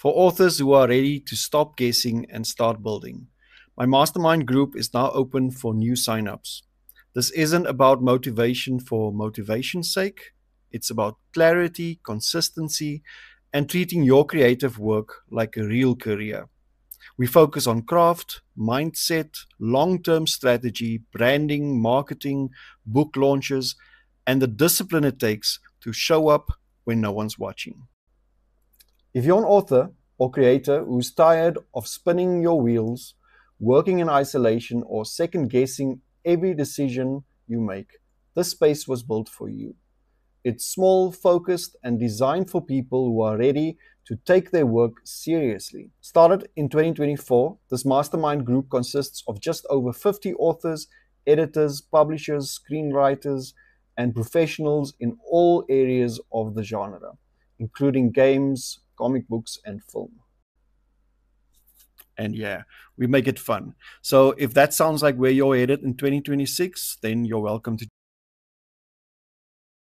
for authors who are ready to stop guessing and start building. My mastermind group is now open for new signups. This isn't about motivation for motivation's sake. It's about clarity, consistency, and treating your creative work like a real career. We focus on craft, mindset, long term strategy, branding, marketing, book launches, and the discipline it takes to show up when no one's watching. If you're an author or creator who's tired of spinning your wheels, working in isolation, or second guessing every decision you make, this space was built for you. It's small, focused, and designed for people who are ready to take their work seriously. Started in 2024, this mastermind group consists of just over 50 authors, editors, publishers, screenwriters, and professionals in all areas of the genre, including games, comic books, and film. And yeah, we make it fun. So if that sounds like where you're headed in 2026, then you're welcome to